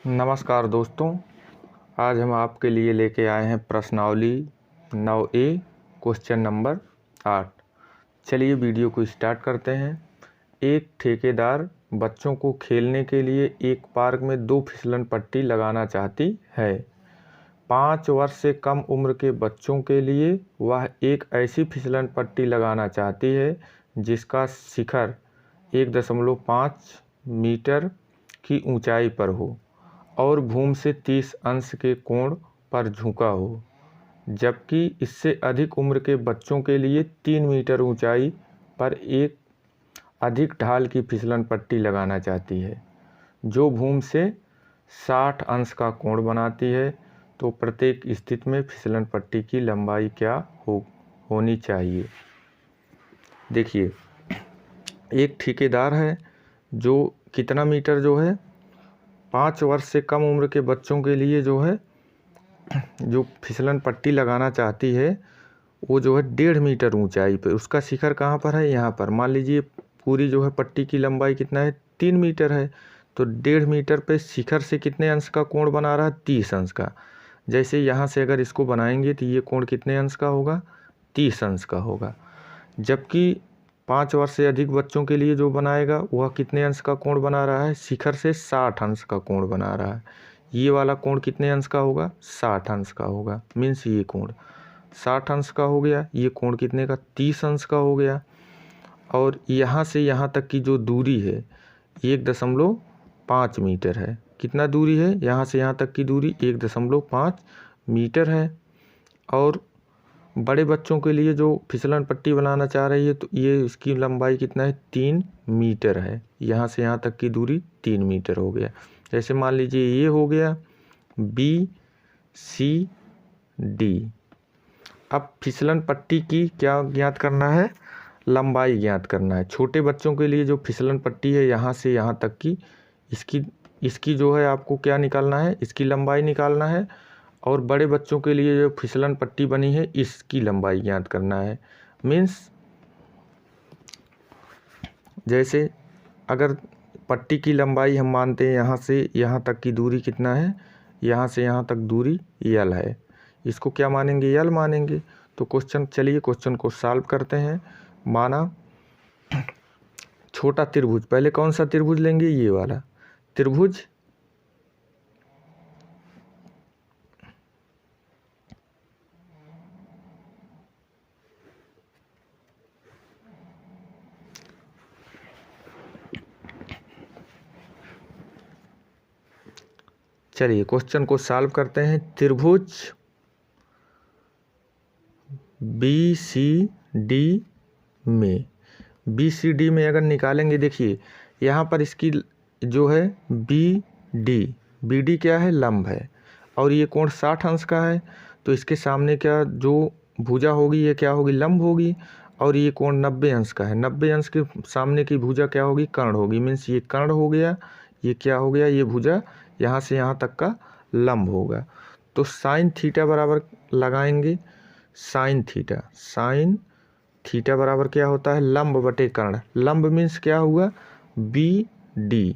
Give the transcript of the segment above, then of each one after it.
नमस्कार दोस्तों, आज हम आपके लिए लेके आए हैं प्रश्नावली 9A क्वेश्चन नंबर 8। चलिए वीडियो को स्टार्ट करते हैं। एक ठेकेदार बच्चों को खेलने के लिए एक पार्क में 2 फिसलन पट्टी लगाना चाहती है। 5 वर्ष से कम उम्र के बच्चों के लिए वह एक ऐसी फिसलन पट्टी लगाना चाहती है जिसका शिखर 1.5 मीटर की ऊंचाई पर हो और भूमि से 30 अंश के कोण पर झुका हो, जबकि इससे अधिक उम्र के बच्चों के लिए 3 मीटर ऊंचाई पर एक अधिक ढाल की फिसलन पट्टी लगाना चाहती है जो भूमि से 60 अंश का कोण बनाती है। तो प्रत्येक स्थिति में फिसलन पट्टी की लंबाई क्या होनी चाहिए। देखिए, एक ठेकेदार है जो कितना मीटर जो है 5 वर्ष से कम उम्र के बच्चों के लिए जो फिसलन पट्टी लगाना चाहती है वो जो है 1.5 मीटर ऊंचाई पे, उसका शिखर कहाँ पर है, यहाँ पर। मान लीजिए पूरी जो है पट्टी की लंबाई कितना है, 3 मीटर है, तो 1.5 मीटर पे शिखर से कितने अंश का कोण बना रहा है, 30 अंश का। जैसे यहाँ से अगर इसको बनाएंगे तो ये कोण कितने अंश का होगा, 30 अंश का होगा। जबकि 5 वर्ष से अधिक बच्चों के लिए जो बनाएगा वह कितने अंश का कोण बना रहा है, शिखर से 60 अंश का कोण बना रहा है। ये वाला कोण कितने अंश का होगा, 60 अंश का होगा। मीन्स ये कोण 60 अंश का हो गया, ये कोण कितने का, 30 अंश का हो गया। और यहाँ से यहाँ तक की जो दूरी है 1.5 मीटर है। कितना दूरी है, यहाँ से यहाँ तक की दूरी 1.5 मीटर है। और बड़े बच्चों के लिए जो फिसलन पट्टी बनाना चाह रही है तो ये इसकी लंबाई कितना है, 3 मीटर है। यहाँ से यहाँ तक की दूरी 3 मीटर हो गया। जैसे मान लीजिए ये हो गया BCD। अब फिसलन पट्टी की क्या ज्ञात करना है, लंबाई ज्ञात करना है। छोटे बच्चों के लिए जो फिसलन पट्टी है यहाँ से यहाँ तक की, इसकी जो है आपको क्या निकालना है, इसकी लंबाई निकालना है। और बड़े बच्चों के लिए जो फिसलन पट्टी बनी है इसकी लंबाई ज्ञात करना है। मीन्स जैसे अगर पट्टी की लंबाई हम मानते हैं यहाँ से यहाँ तक की दूरी कितना है, यहाँ से यहाँ तक दूरी L है, इसको क्या मानेंगे, L मानेंगे। तो क्वेश्चन को सॉल्व करते हैं। माना छोटा त्रिभुज, पहले कौन सा त्रिभुज लेंगे, ये वाला त्रिभुज। चलिए क्वेश्चन को सॉल्व करते हैं। त्रिभुज BCD में अगर निकालेंगे, देखिए यहाँ पर इसकी जो है BD क्या है, लंब है, और ये कोण 60 अंश का है। तो इसके सामने क्या जो भुजा होगी ये क्या होगी, लंब होगी। और ये कोण 90 अंश का है, 90 अंश के सामने की भुजा क्या होगी, कर्ण होगी। मीन्स ये कर्ण हो गया, ये क्या हो गया, ये भुजा यहाँ से यहाँ तक का लंब होगा। तो साइन थीटा बराबर लगाएंगे, साइन थीटा बराबर क्या होता है, लंब बटे कर्ण। लंब मीन्स क्या हुआ, BD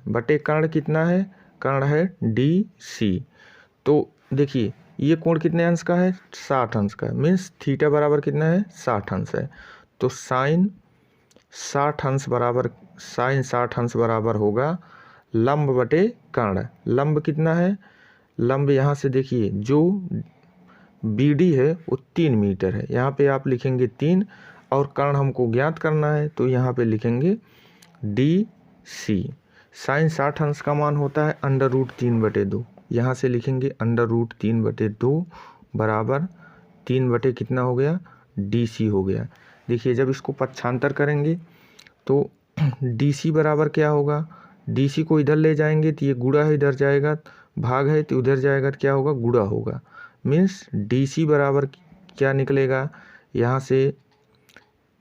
बटे कर्ण कितना है, कर्ण है DC। तो देखिए ये कोण कितने अंश का है, 60 अंश का है। मीन्स थीटा बराबर कितना है, 60 अंश है। तो साइन 60 अंश बराबर होगा लंब बटे कर्ण। लंब कितना है, लंब यहाँ से देखिए जो BD है वो 3 मीटर है, यहाँ पे आप लिखेंगे 3, और कर्ण हमको ज्ञात करना है तो यहाँ पे लिखेंगे DC। साइन 60 अंश का मान होता है √3/2, यहाँ से लिखेंगे √3/2 बराबर 3 कितना हो गया, DC हो गया। देखिए जब इसको पक्षांतर करेंगे तो DC बराबर क्या होगा, DC को इधर ले जाएंगे तो ये गुणा है, इधर जाएगा भाग है तो उधर जाएगा तो क्या होगा, गुणा होगा। मीन्स DC बराबर क्या निकलेगा, यहाँ से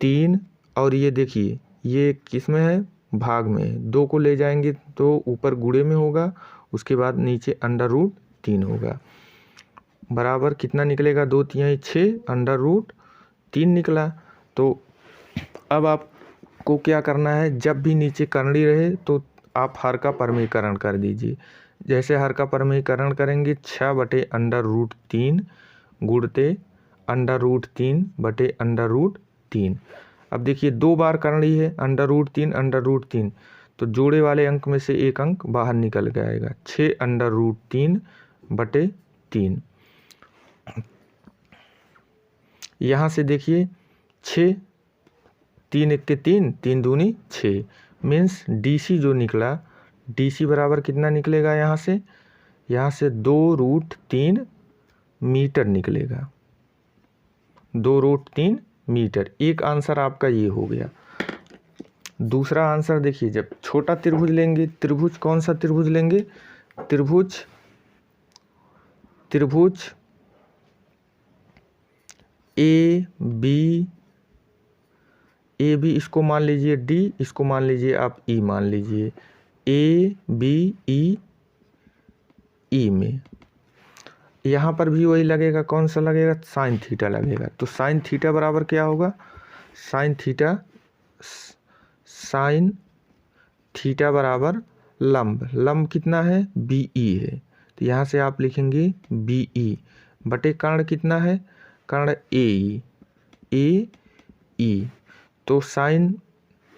3, और ये देखिए ये किस में है, भाग में है। 2 को ले जाएंगे तो ऊपर गुणे में होगा, उसके बाद नीचे √3 होगा। बराबर कितना निकलेगा, 2 3 6, √3 निकला। तो अब आपको क्या करना है, जब भी नीचे करनी रहे तो आप हर का परमीकरण कर दीजिए। जैसे हर का परमीकरण करेंगे 6/√3 गुणते √3/√3। अब देखिए 2 बार करनी है √3 तो जोड़े वाले अंक में से एक अंक बाहर निकल जाएगा 6√3/3। यहाँ से देखिए 6 3 1 के 3 3 दूनी 6 मीन्स DC जो निकला DC बराबर कितना निकलेगा यहाँ से 2√3 मीटर निकलेगा 2√3 मीटर। एक आंसर आपका ये हो गया। दूसरा आंसर देखिए, जब छोटा त्रिभुज लेंगे, त्रिभुज कौन सा त्रिभुज लेंगे, त्रिभुज ए बी इसको मान लीजिए D, इसको मान लीजिए आप E मान लीजिए ABE में यहाँ पर भी वही लगेगा। कौन सा लगेगा, साइन थीटा लगेगा। तो साइन थीटा बराबर क्या होगा, साइन थीटा बराबर लंब कितना है BE है। तो यहाँ से आप लिखेंगे BE बटे कर्ण कितना है, कर्ण AE। तो साइन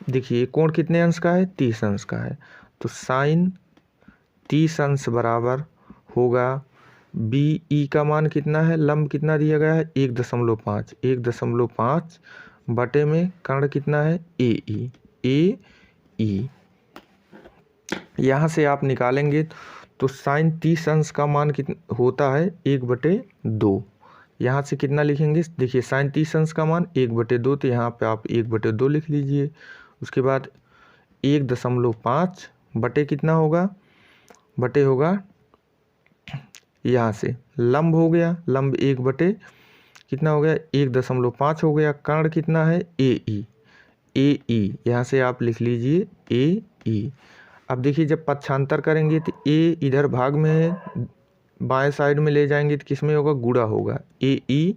देखिए कोण कितने अंश का है, 30 अंश का है। तो साइन 30 अंश बराबर होगा BE का मान कितना है, लंब कितना दिया गया है 1.5 बटे में कर्ण कितना है AE। यहाँ से आप निकालेंगे तो साइन 30 अंश का मान कितना होता है 1/2। यहाँ से कितना लिखेंगे, देखिए साइन 30 अंश का मान 1/2 तो यहाँ पे आप 1/2 लिख लीजिए। उसके बाद 1.5 बटे कितना होगा, बटे होगा यहाँ से लंब हो गया, लंब 1 कितना हो गया 1.5 हो गया। कर्ण कितना है AE। यहाँ से आप लिख लीजिए AE। अब देखिए जब पक्षांतर करेंगे तो A इधर भाग में है, बाएं साइड में ले जाएंगे तो किस में होगा, गुणा होगा। AE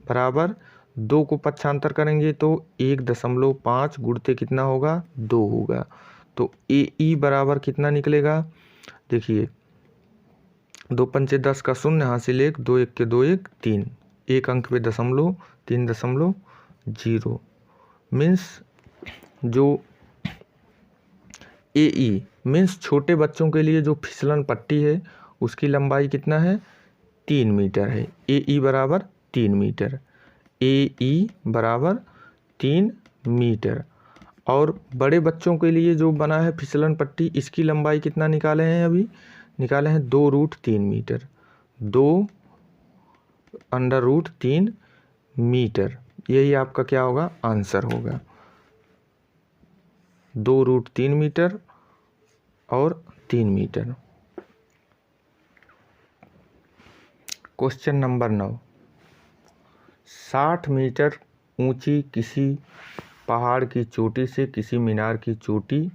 बराबर 2 को पक्षांतर करेंगे तो 1.5 गुणते कितना होगा 2 होगा। तो AE बराबर कितना निकलेगा, देखिए 2 पंचे 10 का 0 हासिल 1 2 1 के 2 1 3 एक अंक पे दशमलव 3.0 मीन्स जो AE मीन्स छोटे बच्चों के लिए जो फिसलन पट्टी है उसकी लंबाई कितना है 3 मीटर है। AE बराबर 3 मीटर, AE बराबर 3 मीटर। और बड़े बच्चों के लिए जो बना है फिसलन पट्टी, इसकी लंबाई कितना निकाले हैं, अभी निकाले हैं 2√3 मीटर, 2√3 मीटर। यही आपका क्या होगा, आंसर होगा 2√3 मीटर और 3 मीटर। क्वेश्चन नंबर 9, 60 मीटर ऊंची किसी पहाड़ की चोटी से किसी मीनार की चोटी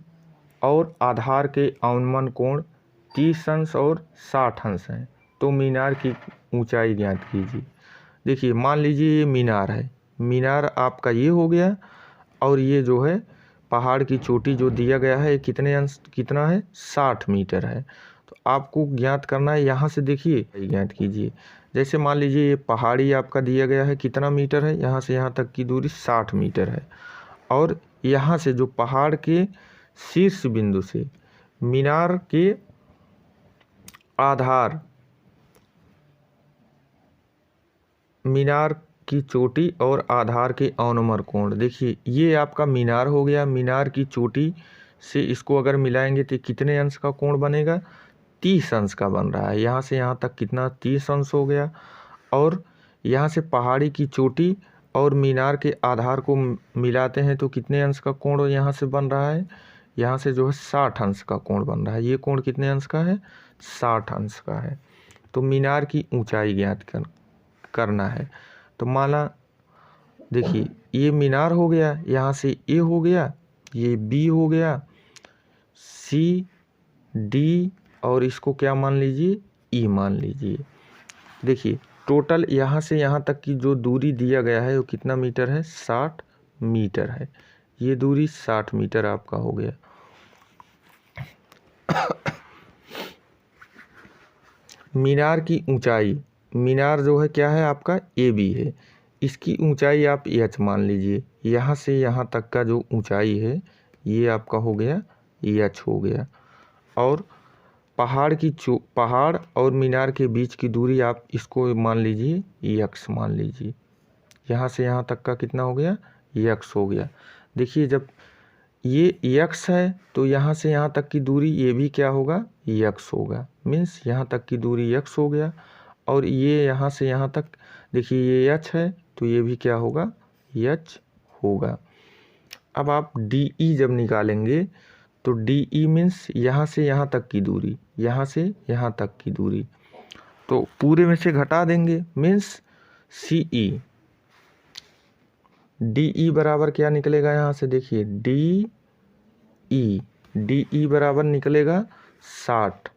और आधार के अवनमन कोण 30 अंश और 60 अंश हैं, तो मीनार की ऊंचाई ज्ञात कीजिए। देखिए मान लीजिए ये मीनार है, मीनार आपका ये हो गया और ये जो है पहाड़ की चोटी जो दिया गया है कितने अंश कितना है 60 मीटर है। तो आपको ज्ञात करना है, यहाँ से देखिए ज्ञात कीजिए। जैसे मान लीजिए ये पहाड़ी आपका दिया गया है कितना मीटर है, यहाँ से यहाँ तक की दूरी 60 मीटर है। और यहाँ से जो पहाड़ के शीर्ष बिंदु से मीनार के आधार, मीनार की चोटी और आधार के अवनमन कोण, देखिए ये आपका मीनार हो गया। मीनार की चोटी से इसको अगर मिलाएंगे तो कितने अंश का कोण बनेगा, 30 अंश का बन रहा है। यहाँ से यहाँ तक कितना 30 अंश हो गया। और यहाँ से पहाड़ी की चोटी और मीनार के आधार को मिलाते हैं तो कितने अंश का कोण यहाँ से बन रहा है, यहाँ से जो है 60 अंश का कोण बन रहा है। ये कोण कितने अंश का है, 60 अंश का है। तो मीनार की ऊंचाई ज्ञात करना है। तो माना देखिए ये मीनार हो गया, यहाँ से A हो गया, ये B हो गया, C D और इसको क्या मान लीजिए E मान लीजिए। देखिए टोटल यहाँ से यहाँ तक की जो दूरी दिया गया है वो कितना मीटर है, 60 मीटर है। ये दूरी 60 मीटर आपका हो गया। मीनार की ऊंचाई, मीनार जो है क्या है आपका AB है, इसकी ऊंचाई आप H मान लीजिए। यहाँ से यहाँ तक का जो ऊंचाई है ये आपका हो गया H हो गया। और पहाड़ और मीनार के बीच की दूरी आप इसको मान लीजिए X मान लीजिए। यहाँ से यहाँ तक का कितना हो गया X हो गया। देखिए जब ये X है तो यहाँ से यहाँ तक की दूरी ये भी क्या होगा X होगा, मीन्स यहाँ तक की दूरी X हो गया। और ये यहाँ से यहाँ तक देखिए ये H है तो ये भी क्या होगा H होगा। अब आप DE जब निकालेंगे तो DE मीन्स यहाँ से यहाँ तक की दूरी, यहाँ से यहाँ तक की दूरी, तो पूरे में से घटा देंगे मीन्स CE। DE बराबर क्या निकलेगा यहाँ से देखिए DE बराबर निकलेगा 60।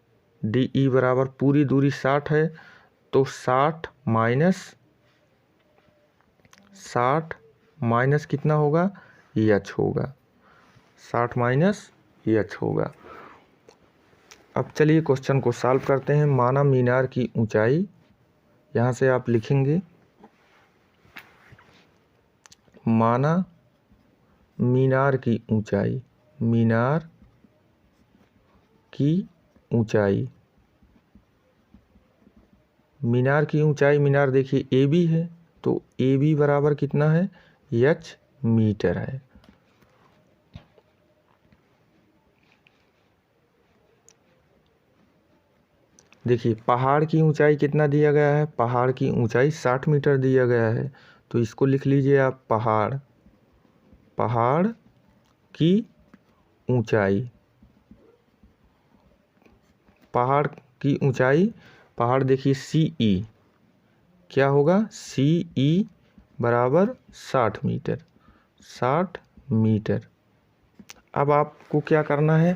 DE बराबर पूरी दूरी 60 है तो 60 माइनस कितना होगा H होगा, 60 माइनस H होगा। अब चलिए क्वेश्चन को सॉल्व करते हैं। माना मीनार की ऊंचाई, यहाँ से आप लिखेंगे माना मीनार की ऊंचाई, मीनार की ऊंचाई, मीनार की ऊंचाई, मीनार देखिए AB है तो AB बराबर कितना है H मीटर है। देखिए पहाड़ की ऊंचाई कितना दिया गया है, पहाड़ की ऊंचाई 60 मीटर दिया गया है तो इसको लिख लीजिए आप पहाड़ की ऊंचाई, पहाड़ की ऊंचाई, पहाड़ देखिए CE क्या होगा CE बराबर 60 मीटर, 60 मीटर। अब आपको क्या करना है,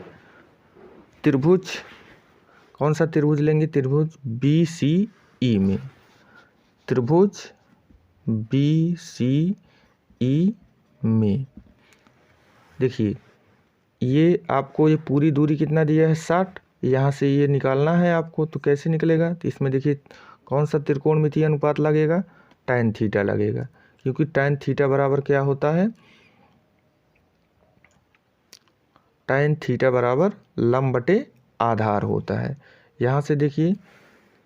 त्रिभुज, कौन सा त्रिभुज लेंगे, त्रिभुज BCE में, त्रिभुज BCE में देखिए ये आपको ये पूरी दूरी कितना दिया है 60, यहाँ से ये निकालना है आपको तो कैसे निकलेगा, तो इसमें देखिए कौन सा त्रिकोणमितीय अनुपात लगेगा, tan थीटा लगेगा, क्योंकि tan थीटा बराबर क्या होता है, tan थीटा बराबर लंब बटे आधार होता है। यहाँ से देखिए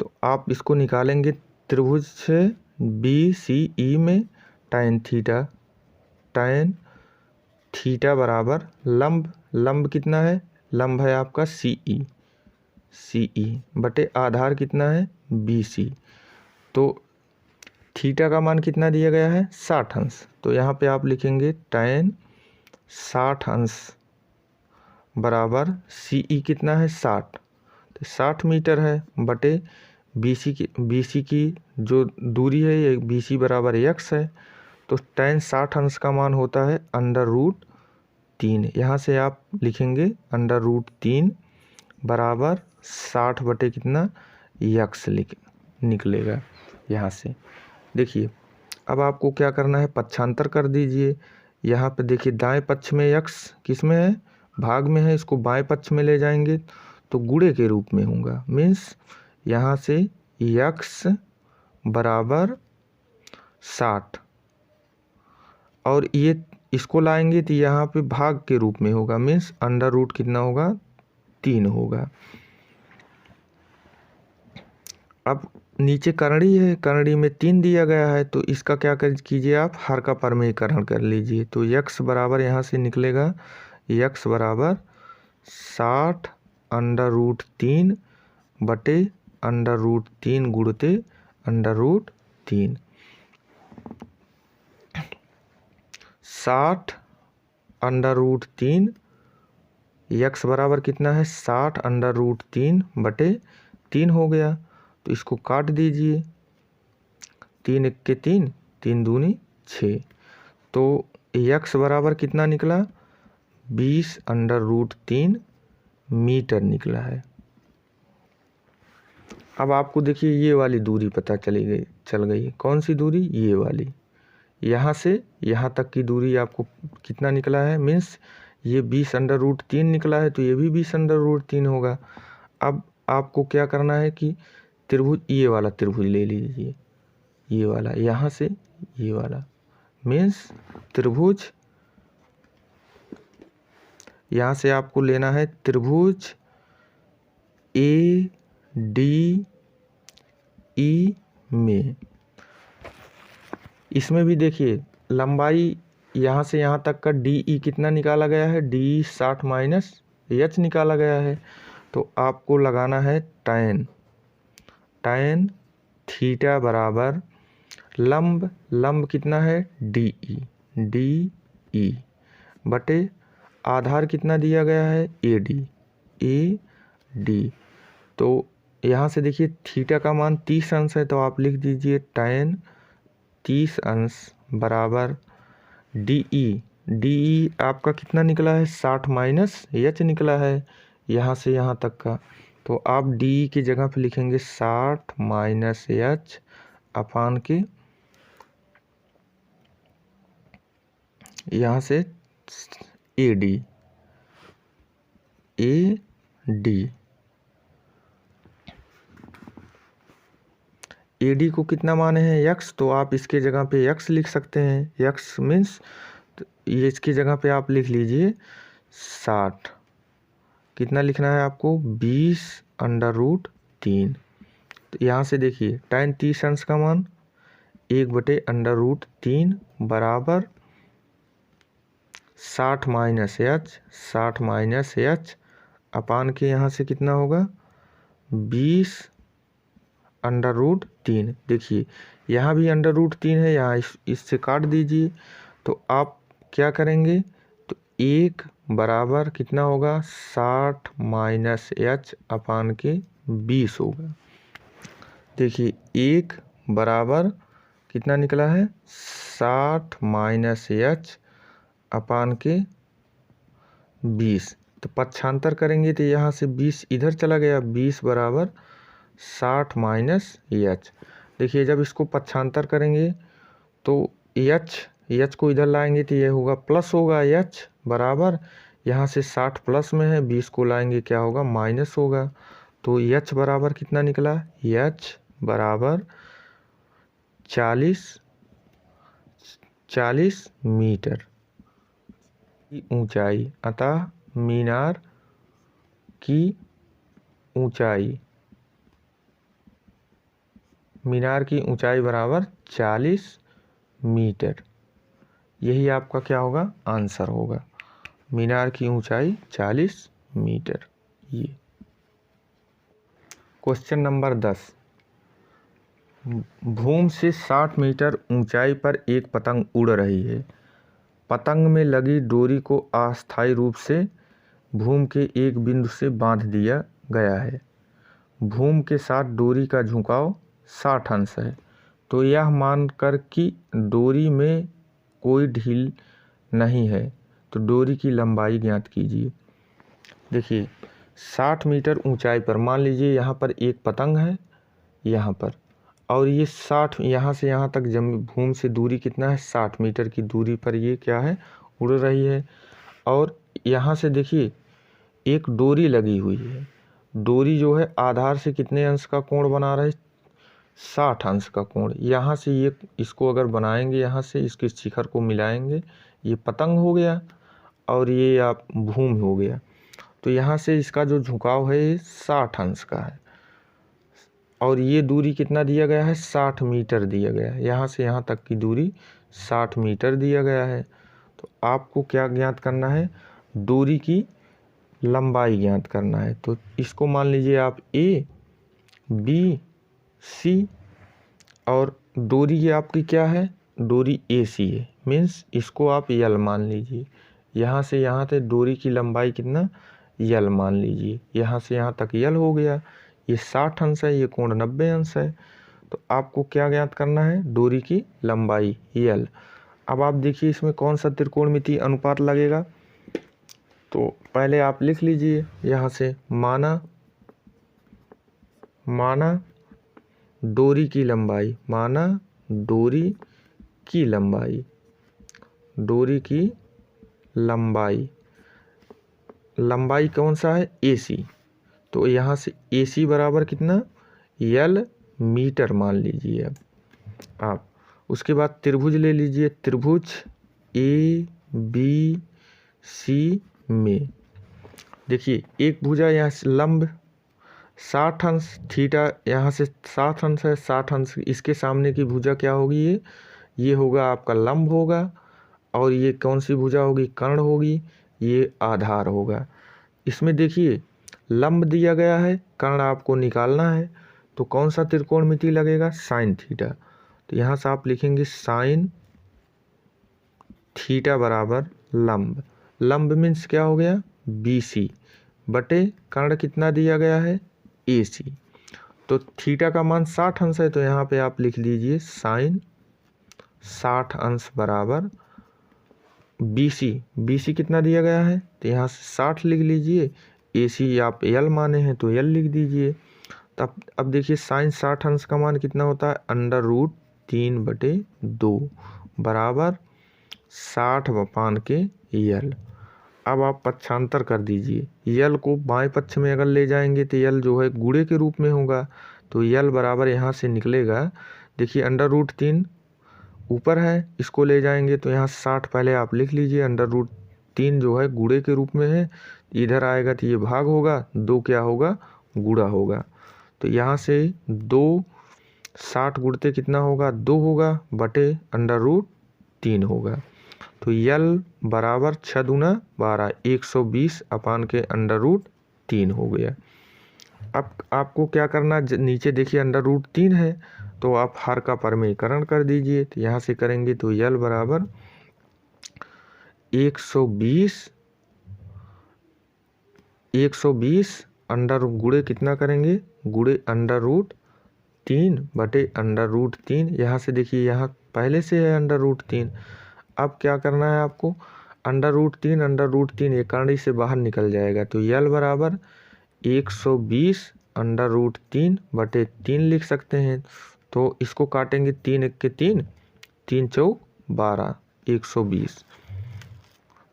तो आप इसको निकालेंगे त्रिभुज से BCE में tan थीटा बराबर लंब कितना है, लंब है आपका CE बटे आधार कितना है BC, तो थीटा का मान कितना दिया गया है 60 अंश, तो यहाँ पे आप लिखेंगे tan 60 अंश बराबर CE कितना है 60, तो 60 मीटर है बटे BC की जो दूरी है ये BC बराबर X है, तो tan 60 अंश का मान होता है √3। यहाँ से आप लिखेंगे √3 बराबर 60 बटे कितना X निकलेगा। यहाँ से देखिए अब आपको क्या करना है, पक्षांतर कर दीजिए। यहाँ पे देखिए दाएं पक्ष में X किस में है, भाग में है, इसको बाएं पक्ष में ले जाएंगे तो गुणे के रूप में होगा, मीन्स यहाँ से X बराबर 60 और ये इसको लाएंगे तो यहाँ पे भाग के रूप में होगा, मीन्स √ कितना होगा 3 होगा। अब नीचे करड़ी है, करड़ी में 3 दिया गया है तो इसका क्या कीजिए आप हर का परमेयीकरण कर लीजिए, तो X बराबर यहाँ से निकलेगा X बराबर 60 √3 बटे √3 गुणते √3, 60 √3, X बराबर कितना है 60 √3 बटे 3 हो गया, तो इसको काट दीजिए, 3 × 1 = 3, 3 × 2 = 6, तो X बराबर कितना निकला 20 √3 मीटर निकला है। अब आपको देखिए ये वाली दूरी पता चल गई, कौन सी दूरी, ये वाली, यहाँ से यहाँ तक की दूरी आपको कितना निकला है, मीन्स ये 20 √3 निकला है तो ये भी 20 √3 होगा। अब आपको क्या करना है कि त्रिभुज, ये वाला त्रिभुज ले लीजिए, ये वाला, यहाँ से ये वाला, मीन्स त्रिभुज, यहाँ से आपको लेना है त्रिभुज ADE में। इसमें भी देखिए लंबाई यहाँ से यहाँ तक का DE कितना निकाला गया है, DE 60 माइनस H निकाला गया है। तो आपको लगाना है tan थीटा बराबर लंब कितना है DE बटे आधार कितना दिया गया है AD। तो यहाँ से देखिए थीटा का मान 30 अंश है, तो आप लिख दीजिए tan 30 अंश बराबर DE आपका कितना निकला है 60 माइनस H निकला है यहाँ से यहाँ तक का। तो आप DE की जगह पे लिखेंगे 60 माइनस H अपान के यहाँ से AD। AD को कितना माने हैं x, तो आप इसके जगह पे x लिख सकते हैं। x मीन्स ये इसकी जगह पे आप लिख लीजिए 60, कितना लिखना है आपको 20√3। तो यहाँ से देखिए tan 30 अंश का मान 1/√3 बराबर 60 माइनस H अपान के यहाँ से कितना होगा 20√3। देखिए यहाँ भी √3 है, यहाँ इससे काट दीजिए। तो आप क्या करेंगे, तो 1 बराबर कितना होगा 60 माइनस H अपान के 20 होगा। देखिए 1 बराबर कितना निकला है 60 माइनस H अपान के 20। तो पक्षांतर करेंगे तो यहाँ से 20 इधर चला गया, 20 बराबर 60 माइनस H। देखिए जब इसको पक्षांतर करेंगे तो H को इधर लाएंगे तो ये होगा प्लस होगा, H बराबर यहाँ से 60 प्लस में है, 20 को लाएंगे क्या होगा माइनस होगा। तो H बराबर कितना निकला, H बराबर 40 मीटर की ऊंचाई। अतः मीनार की ऊंचाई बराबर 40 मीटर। यही आपका क्या होगा आंसर होगा, मीनार की ऊंचाई 40 मीटर। ये क्वेश्चन नंबर 10, भूमि से 60 मीटर ऊंचाई पर एक पतंग उड़ रही है। पतंग में लगी डोरी को अस्थायी रूप से भूमि के एक बिंदु से बांध दिया गया है। भूमि के साथ डोरी का झुकाव 60 अंश है। तो यह मानकर कि डोरी में कोई ढील नहीं है, तो डोरी की लंबाई ज्ञात कीजिए। देखिए 60 मीटर ऊंचाई पर मान लीजिए यहाँ पर एक पतंग है यहाँ पर, और ये 60 यहाँ से यहाँ तक भूमि से दूरी कितना है 60 मीटर की दूरी पर ये क्या है उड़ रही है। और यहाँ से देखिए एक डोरी लगी हुई है, डोरी जो है आधार से कितने अंश का कोण बना रहा है 60 अंश का कोण। यहाँ से ये इसको अगर बनाएंगे, यहाँ से इसके शिखर को मिलाएंगे, ये पतंग हो गया और ये आप भूमि हो गया। तो यहाँ से इसका जो झुकाव है ये 60 अंश का है, और ये दूरी कितना दिया गया है 60 मीटर दिया गया है। यहाँ से यहाँ तक की दूरी 60 मीटर दिया गया है। तो आपको क्या ज्ञात करना है, डोरी की लंबाई ज्ञात करना है। तो इसको मान लीजिए आप A B C, और डोरी ये आपकी क्या है डोरी AC है, मीन्स इसको आप L मान लीजिए। यहाँ से यहाँ तक डोरी की लंबाई कितना L मान लीजिए। यहाँ से यहाँ तक L हो गया, ये 60 अंश है, ये कोण 90 अंश है। तो आपको क्या ज्ञात करना है डोरी की लंबाई L। अब आप देखिए इसमें कौन सा त्रिकोणमितीय अनुपात लगेगा। तो पहले आप लिख लीजिए यहाँ से माना डोरी की लंबाई, माना डोरी की लंबाई कौन सा है AC। तो यहाँ से AC बराबर कितना यल मीटर मान लीजिए अब आप। उसके बाद त्रिभुज ले लीजिए, त्रिभुज ए बी सी में देखिए एक भुजा यहाँ से लंब 60 अंश, थीटा यहाँ से 60 अंश है, 60 अंश इसके सामने की भुजा क्या होगी, ये होगा आपका लंब होगा, और ये कौन सी भुजा होगी, कर्ण होगी, ये आधार होगा। इसमें देखिए लंब दिया गया है, कर्ण आपको निकालना है, तो कौन सा त्रिकोणमिति लगेगा, साइन थीटा। तो यहाँ से आप लिखेंगे साइन थीटा बराबर लंब। लंब मीन्स क्या हो गया, BC बटे कर्ण कितना दिया गया है, AC। तो थीटा का मान 60 अंश है, तो यहाँ पे आप लिख लीजिए साइन 60 अंश बराबर BC कितना दिया गया है, तो यहाँ से 60 लिख लीजिए, AC आप L माने हैं तो L लिख दीजिए। तब अब देखिए साइन 60 अंश का मान कितना होता है, √3/2 बराबर 60/L। अब आप पक्षांतर कर दीजिए, यल को बाएं पक्ष में अगर ले जाएंगे तो यल जो है गुणे के रूप में होगा, तो यल बराबर यहाँ से निकलेगा, देखिए √3 ऊपर है, इसको ले जाएंगे तो यहाँ 60 पहले आप लिख लीजिए, √3 जो है गुणे के रूप में है, इधर आएगा तो ये भाग होगा, 2 क्या होगा, गुणा होगा। तो यहाँ से 2 60 गुणते कितना होगा, 2 होगा बटे √3 होगा। तो यल बराबर 6 दूना 12, 120/√3 हो गया। अब आपको क्या करना, नीचे देखिए √3 है, तो आप हर का परमीकरण कर दीजिए। तो यहाँ से करेंगे तो यल बराबर 120 अंडर गुणे कितना करेंगे, गुणे √3/√3। यहाँ से देखिए यहाँ पहले से है √3। अब क्या करना है आपको, √3 ये कर्ण से बाहर निकल जाएगा, तो यल बराबर 120 √3/3 लिख सकते हैं। तो इसको काटेंगे 3 1 के 3, 3 चौक 12, 120।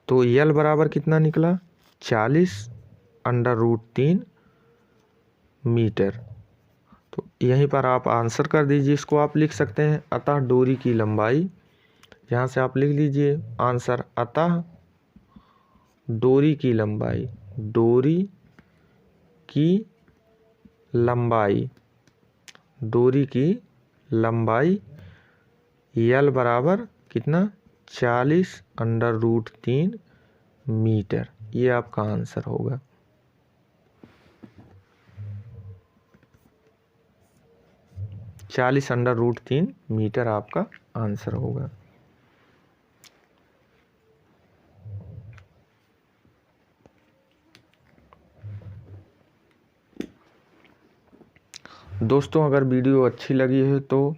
तो यल बराबर कितना निकला, 40/√3 मीटर। तो यहीं पर आप आंसर कर दीजिए, इसको आप लिख सकते हैं, अतः डोरी की लंबाई, यहाँ से आप लिख लीजिए आंसर, अतः डोरी की लंबाई, डोरी की लंबाई यल बराबर कितना, 40/√3 मीटर। ये आपका आंसर होगा। ₹40/√3 मीटर आपका आंसर होगा। दोस्तों अगर वीडियो अच्छी लगी है तो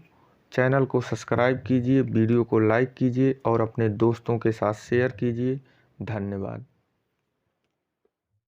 चैनल को सब्सक्राइब कीजिए, वीडियो को लाइक कीजिए और अपने दोस्तों के साथ शेयर कीजिए। धन्यवाद।